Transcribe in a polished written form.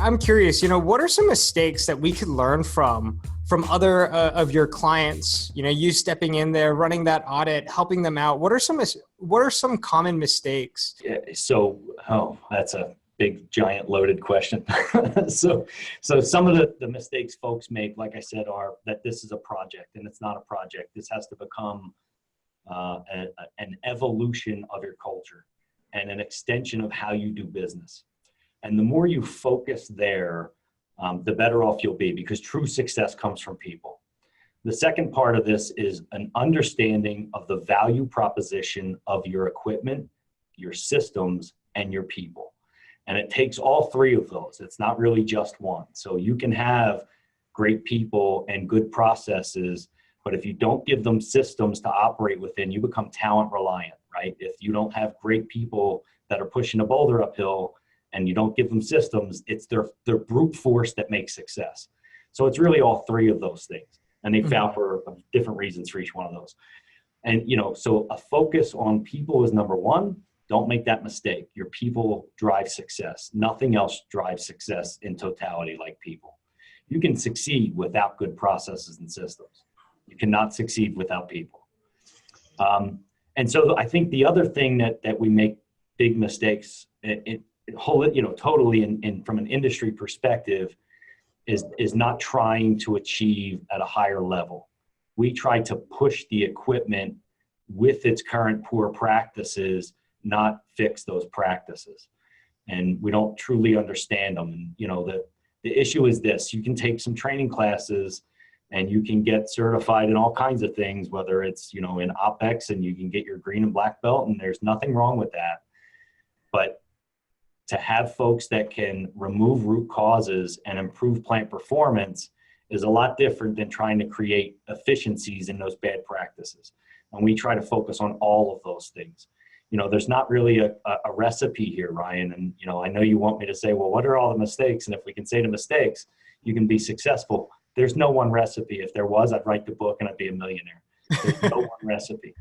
I'm curious, what are some mistakes that we could learn from other of your clients? You stepping in there, running that audit, helping them out. What are some common mistakes? Yeah, that's a big, giant, loaded question. So some of the mistakes folks make, like I said, are that this is a project, and it's not a project. This has to become an evolution of your culture and an extension of how you do business. And the more you focus there, the better off you'll be, because true success comes from people. The second part of this is an understanding of the value proposition of your equipment, your systems, and your people. And it takes all three of those. It's not really just one. So you can have great people and good processes, but if you don't give them systems to operate within, you become talent reliant, right? If you don't have great people that are pushing a boulder uphill and you don't give them systems, it's their brute force that makes success. So it's really all three of those things. And they found for different reasons for each one of those. And, so a focus on people is number one. Don't make that mistake. Your people drive success. Nothing else drives success in totality like people. You can succeed without good processes and systems. You cannot succeed without people. And so I think the other thing that we make big mistakes totally from an industry perspective is not trying to achieve at a higher level. We try to push the equipment with its current poor practices, not fix those practices. And we don't truly understand them. And the issue is this: you can take some training classes and you can get certified in all kinds of things, whether it's, in OpEx, and you can get your green and black belt, and there's nothing wrong with that. But to have folks that can remove root causes and improve plant performance is a lot different than trying to create efficiencies in those bad practices. And we try to focus on all of those things. There's not really a recipe here, Ryan. And, I know you want me to say, well, what are all the mistakes? And if we can say the mistakes, you can be successful. There's no one recipe. If there was, I'd write the book and I'd be a millionaire. There's no one recipe.